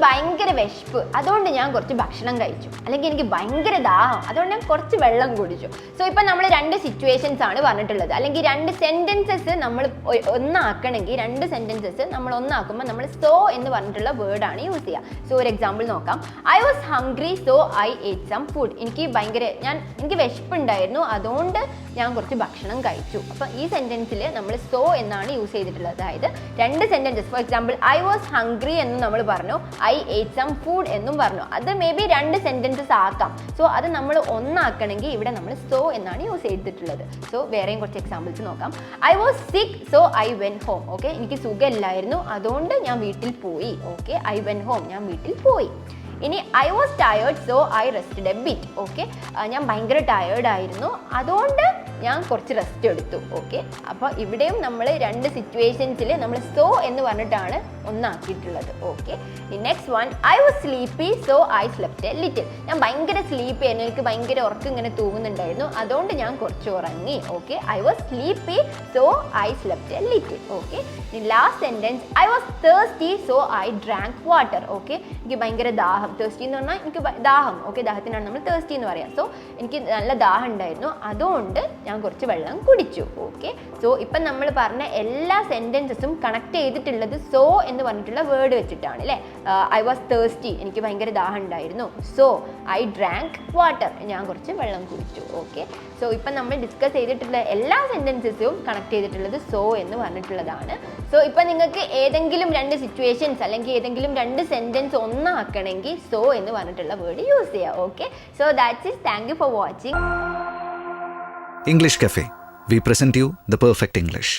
ഭയങ്കര വിശപ്പ്, അതുകൊണ്ട് ഞാൻ കുറച്ച് ഭക്ഷണം കഴിച്ചു. അല്ലെങ്കിൽ എനിക്ക് ഭയങ്കര ദാഹം, അതുകൊണ്ട് ഞാൻ കുറച്ച് വെള്ളം കുടിച്ചു. സോ ഇപ്പം നമ്മൾ രണ്ട് സിറ്റുവേഷൻസ് ആണ് പറഞ്ഞിട്ടുള്ളത്. അല്ലെങ്കിൽ രണ്ട് സെൻറ്റൻസസ് നമ്മൾ ഒന്നാക്കണമെങ്കിൽ, രണ്ട് സെൻറ്റൻസസ് നമ്മൾ ഒന്നാക്കുമ്പോൾ നമ്മൾ സോ എന്ന് പറഞ്ഞിട്ടുള്ള വേർഡാണ് യൂസ് ചെയ്യുക. സോ ഒരു എക്സാമ്പിൾ നോക്കാം. I was hungry so I ഏറ്റ് സം ഫുഡ്. എനിക്ക് വിശപ്പുണ്ടായിരുന്നു, അതുകൊണ്ട് ഞാൻ കുറച്ച് ഭക്ഷണം കഴിച്ചു. അപ്പം ഈ സെൻറ്റൻസിൽ നമ്മൾ സോ എന്നാണ് യൂസ് ചെയ്തിട്ടുള്ളത്. അതായത് രണ്ട് sentences, for example I was hungry എന്ന് നമ്മൾ പറഞ്ഞു, ഐ ഏറ്റ് സം ഫുഡ് എന്നും പറഞ്ഞു. അത് മേ ബി രണ്ട് സെൻറ്റൻസസ് ആക്കാം. സോ അത് നമ്മൾ ഒന്നാക്കണമെങ്കിൽ ഇവിടെ നമ്മൾ സോ എന്നാണ് യൂസ് ചെയ്തിട്ടുള്ളത്. സോ വേറെയും കുറച്ച് എക്സാമ്പിൾസ് നോക്കാം. ഐ വാസ് സിക്ക് so I went home. Okay, എനിക്ക് സുഖമില്ലായിരുന്നു, അതുകൊണ്ട് ഞാൻ വീട്ടിൽ പോയി. ഓക്കെ, ഐ വെന്റ് ഹോം, ഞാൻ വീട്ടിൽ പോയി. ഇനി I was tired so I rested A bit. Okay, ഞാൻ ഭയങ്കര ടയേർഡ് ആയിരുന്നു, അതുകൊണ്ട് ഞാൻ കുറച്ച് റെസ്റ്റ് എടുത്തു. ഓക്കെ, അപ്പോൾ ഇവിടെയും നമ്മൾ രണ്ട് സിറ്റുവേഷൻസിൽ നമ്മൾ സോ എന്ന് പറഞ്ഞിട്ടാണ് ഒന്നാക്കിയിട്ടുള്ളത്. Okay, next one, I was sleepy so I slept a little. ഞാൻ ഭയങ്കര സ്ലീപ്പി ആയിരുന്നു, എനിക്ക് ഭയങ്കര ഉറക്കം ഇങ്ങനെ തൂങ്ങുന്നുണ്ടായിരുന്നു, അതുകൊണ്ട് ഞാൻ കുറച്ച് ഉറങ്ങി. Okay, I was sleepy so I slept a little. Okay, last sentence, I was thirsty so I drank water. Okay, എനിക്ക് ഭയങ്കര ദാഹം, തേഴ്സ്റ്റി എന്ന് പറഞ്ഞാൽ എനിക്ക് ദാഹം. ഓക്കെ, ദാഹത്തിനാണ് നമ്മൾ തേഴ്സ്റ്റി എന്ന് പറയാം. സോ എനിക്ക് നല്ല ദാഹം ഉണ്ടായിരുന്നു, അതുകൊണ്ട് ഞാൻ കുറച്ച് വെള്ളം കുടിച്ചു. ഓക്കെ, സോ ഇപ്പം നമ്മൾ പറഞ്ഞ എല്ലാ സെൻറ്റൻസസും കണക്ട് ചെയ്തിട്ടുള്ളത് സോ എന്ന് പറഞ്ഞിട്ടുള്ള വേർഡ് വെച്ചിട്ടാണ് അല്ലേ. ഐ വാസ് തേഴ്സ്റ്റി, എനിക്ക് ഭയങ്കര ദാഹം ഉണ്ടായിരുന്നു. സോ ഐ ഡ്രാങ്ക് വാട്ടർ, ഞാൻ കുറച്ച് വെള്ളം കുടിച്ചു. ഓക്കെ, സോ ഇപ്പം നമ്മൾ ഡിസ്കസ് ചെയ്തിട്ടുള്ള എല്ലാ സെൻറ്റൻസസും കണക്ട് ചെയ്തിട്ടുള്ളത് സോ എന്ന് പറഞ്ഞിട്ടുള്ളതാണ്. സോ ഇപ്പം നിങ്ങൾക്ക് ഏതെങ്കിലും രണ്ട് സിറ്റുവേഷൻസ് അല്ലെങ്കിൽ ഏതെങ്കിലും രണ്ട് സെൻറ്റൻസ് ഒന്നാക്കണമെങ്കിൽ സോ എന്ന് പറഞ്ഞിട്ടുള്ള വേർഡ് യൂസ് ചെയ്യാം. Okay, so that's it. Thank you for watching English Cafe. We present you the perfect English.